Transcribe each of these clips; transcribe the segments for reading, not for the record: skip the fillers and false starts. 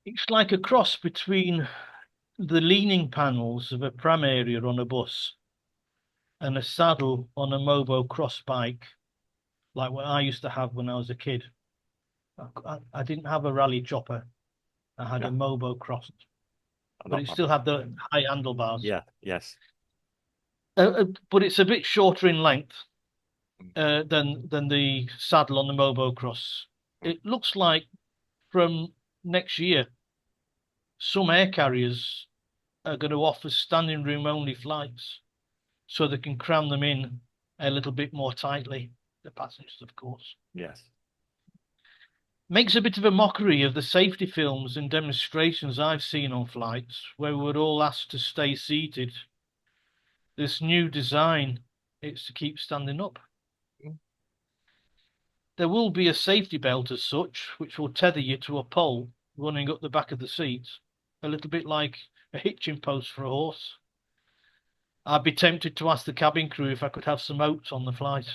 It's like a cross between the leaning panels of a pram area on a bus and a saddle on a Movo cross bike, like what I used to have when I was a kid. I didn't have a rally chopper. I had a Yeah, Movo cross, I'm but not. it still had the high handlebars. Yeah, yes. But it's a bit shorter in length Mm, than the saddle on the Movo cross. mm. It looks like from next year, some air carriers are going to offer standing room only flights so they can cram them in a little bit more tightly, the passengers, of course. Yes. Makes a bit of a mockery of the safety films and demonstrations I've seen on flights where we were all asked to stay seated. This new design, it's to keep standing up. Mm, There will be a safety belt as such, which will tether you to a pole running up the back of the seat, a little bit like a hitching post for a horse. I'd be tempted to ask the cabin crew if I could have some oats on the flight.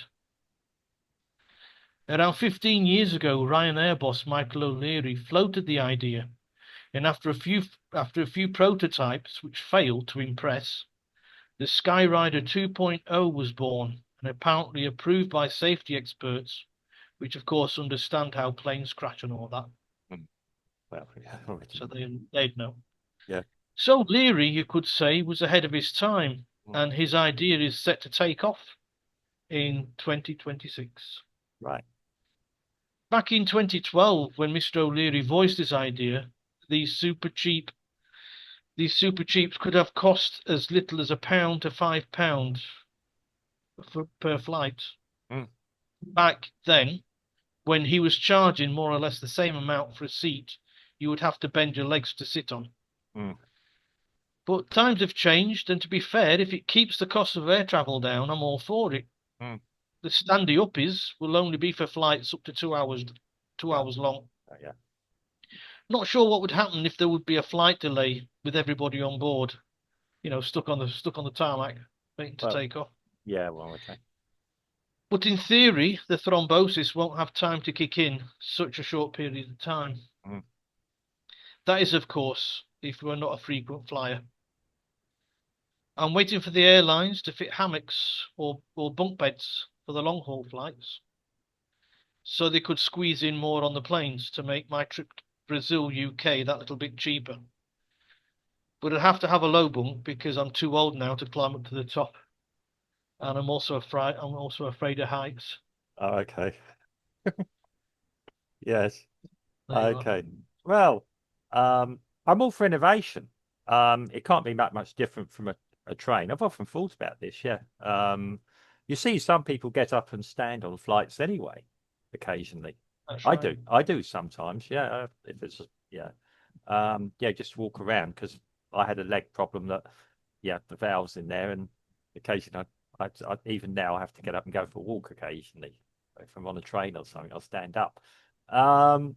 Around 15 years ago, Ryanair boss Michael O'Leary floated the idea, and after a few prototypes which failed to impress, the Skyrider 2.0 was born and apparently approved by safety experts, which of course understand how planes crash and all that, mm. Well, yeah, so originally. they'd know. Yeah. So Leary, you could say, was ahead of his time, Mm, and his idea is set to take off in 2026. right. Back in 2012, when Mr. O'Leary voiced his idea, these super cheap these super cheaps could have cost as little as £1 to £5 per flight. Mm, Back then, when he was charging more or less the same amount for a seat, you would have to bend your legs to sit on. mm, But times have changed, and to be fair, if it keeps the cost of air travel down, I'm all for it. mm. The standy uppies will only be for flights up to 2 hours, two Yeah. hours long. Yeah. Not sure what would happen if there would be a flight delay with everybody on board, stuck on the tarmac, waiting to Well, take off. yeah. Well, okay. But in theory, the thrombosis won't have time to kick in such a short period of time. Mm, That is, of course, if we're not a frequent flyer. I'm waiting for the airlines to fit hammocks or bunk beds for the long haul flights, so they could squeeze in more on the planes to make my trip to Brazil, UK that little bit cheaper. But I'd have to have a low bunk because I'm too old now to climb up to the top, and I'm also afraid of heights. oh, okay. Yes. There you are. Okay. Well, I'm all for innovation. It can't be that much different from a train. I've often thought about this, yeah. You see some people get up and stand on flights anyway, occasionally. That's I right. do. I do sometimes, yeah. If it's yeah. Yeah, just walk around because I had a leg problem that, yeah, the valves in there, and occasionally even now I have to get up and go for a walk occasionally. If I'm on a train or something, I'll stand up. Um,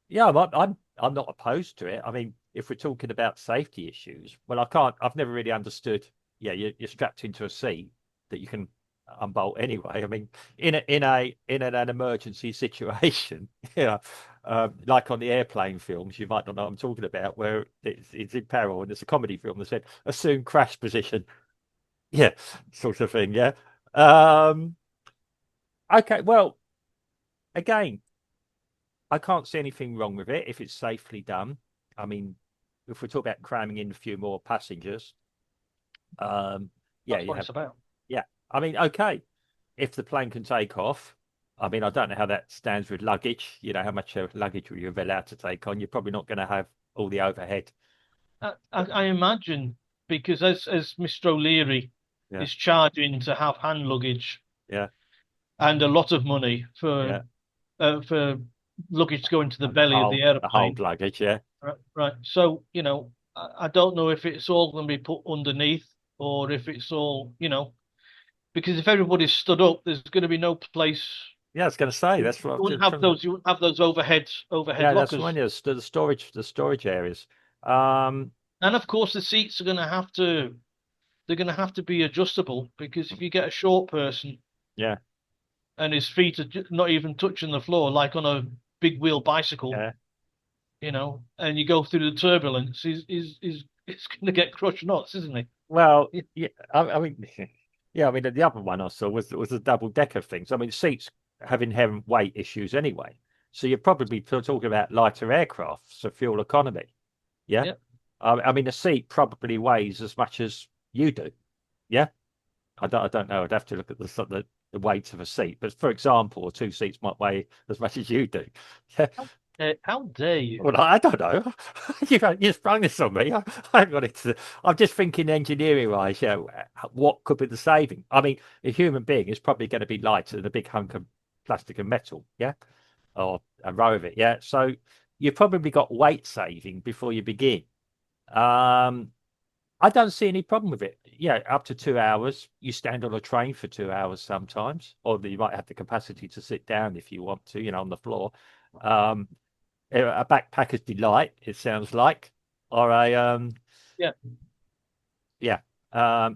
yeah, I'm not opposed to it. I mean, if we're talking about safety issues, well, I can't. I've never really understood. Yeah, you're strapped into a seat that you can unbolt anyway. I mean, in an emergency situation, yeah, like on the airplane films, you might not know what I'm talking about, where it's in peril, and it's a comedy film that said assume crash position. Yeah, sort of thing. Yeah. Um, okay. Well, again, I can't see anything wrong with it if it's safely done. I mean, if we talk about cramming in a few more passengers, um, yeah, That's you what have, it's about. yeah. I mean, okay, if the plane can take off, I mean, I don't know how that stands with luggage. You know, how much luggage are you allowed to take on? You're probably not going to have all the overhead. I imagine because as Mr. O'Leary Yeah, is charging to have hand luggage yeah, and a lot of money yeah. for luggage to go into the And the belly of whole the the whole airplane. luggage. Yeah, Right, right. So, I don't know if it's all going to be put underneath or if it's all, because if everybody's stood up, there's going to be no place. yeah. I was going to say You that's what I've wouldn't just have from. those. You wouldn't have those overhead Yeah, that's one. lockers. Yeah, the storage areas. Um, And of course, the seats are going to have to. They're going to have to be adjustable because if you get a short person yeah, and his feet are not even touching the floor, like on a big wheel bicycle, yeah. and you go through the turbulence, he's going to get crushed nuts, isn't Well, he? yeah, I mean, yeah, I mean, the other one I saw was the double decker things. I mean, seats have inherent weight issues anyway, so you're probably talking about lighter aircraft, so fuel economy. Yeah, Yeah, I mean, a seat probably weighs as much as you do. Yeah, I don't know. I'd have to look at the weight of a seat, but for example, two seats might weigh as much as you do. Yeah, how dare you? well, I don't know. You sprung this on me. I haven't got it to. I'm just thinking engineering wise, what could be the saving? I mean, a human being is probably going to be lighter than a big hunk of plastic and metal, yeah, or a row of it, yeah. So you've probably got weight saving before you begin. Um, I don't see any problem with it. Yeah, up to 2 hours. You stand on a train for 2 hours sometimes, or you might have the capacity to sit down if you want to, on the floor. Um, a backpacker's delight, it sounds like, or a Yeah, yeah,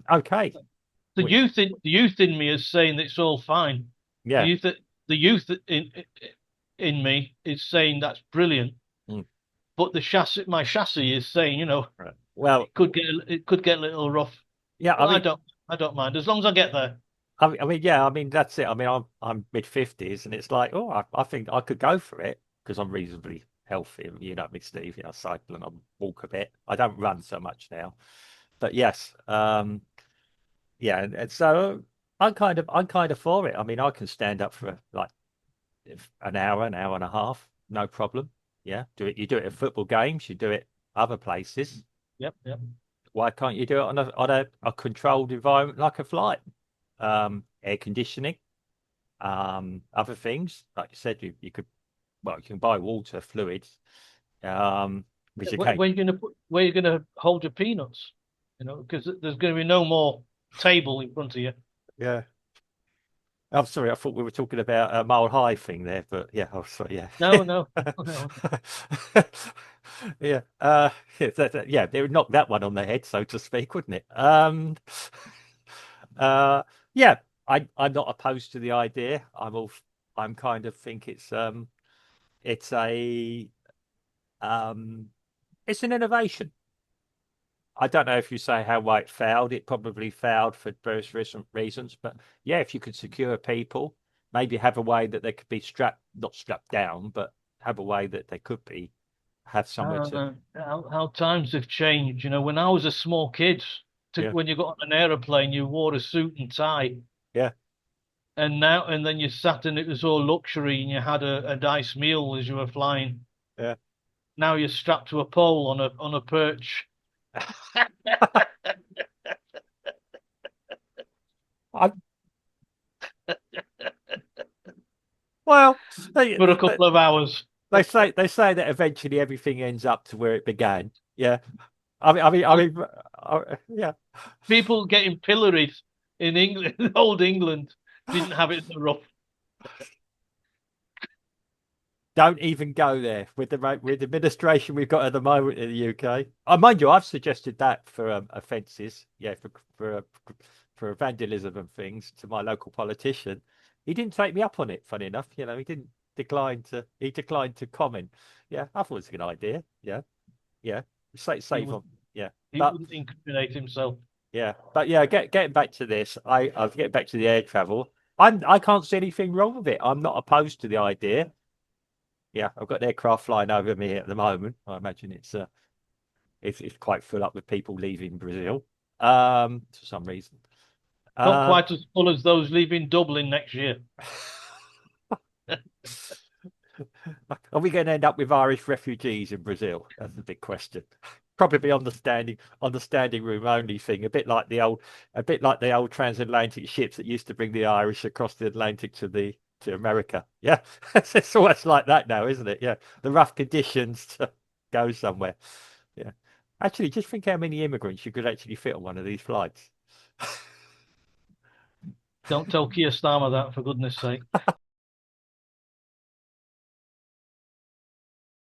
okay, the youth in me is saying that it's all fine. The yeah, youth the youth in me is saying that's brilliant, mm, but my chassis is saying, right. Well, it could get a little rough. yeah, But I don't mind as long as I get there. I mean, yeah, I mean that's it. I mean, I'm mid 50s, and it's like, oh, I think I could go for it because I'm reasonably healthy. You know me, Steve. I cycle and I walk a bit. I don't run so much now, but yes, yeah, and so I'm kind of for it. I mean, I can stand up for like an hour and a half, no problem. Yeah, do it. You do it at football games. You do it other places. Yep, yep. Why can't you do it on a controlled environment like a flight? Air conditioning, other things. Like you said, you could well, you can buy water fluids, which Where, again, where you gonna put? Where you gonna hold your peanuts? Because there's going to be no more table in front of you. yeah. I'm sorry, I thought we were talking about a mile high thing there, but yeah, oh sorry, yeah. No, no, no. Yeah, yeah, yeah, they would knock that one on the head, so to speak, wouldn't it? Uh, yeah, I'm not opposed to the idea. I'm kind of think it's a um, it's an innovation. I don't know if you say how why it failed. It probably failed for various reasons, but yeah, if you could secure people, maybe have a way that they could be not strapped down, but have a way that they could have somewhere to, How times have changed. When I was a small kid, yeah, when you got on an aeroplane, you wore a suit and tie, yeah, and then you sat and it was all luxury, and you had a nice meal as you were flying. yeah. Now you're strapped to a pole on a perch I, well, they, for a they couple of hours. they say that eventually everything ends up to where it began. Yeah, yeah. People getting pilloried in England, old England, didn't have it so rough. Don't even go there with the administration we've got at the moment in the UK. Mind you, I've suggested that for offences, yeah, for vandalism and things to my local politician. He didn't take me up on it. Funny enough, he didn't decline to. He declined to comment. Yeah, I thought it was a good idea. Yeah, yeah, He save would on. Yeah, he but wouldn't incriminate himself. yeah, getting back to this, I'll get back to the air travel. I can't see anything wrong with it. I'm not opposed to the idea. Yeah, I've got an aircraft flying over me at the moment. I imagine it's quite full up with people leaving Brazil, for some reason. Not Um, quite as full as those leaving Dublin next year. are we going to end up with Irish refugees in Brazil? That's the big question. Probably on the standing room only thing, a bit like the old transatlantic ships that used to bring the Irish across the Atlantic to America. Yeah, it's almost like that now, isn't it? Yeah, the rough conditions to go somewhere. Yeah, actually, just think how many immigrants you could actually fit on one of these flights. Don't tell Keir Starmer that, for goodness sake.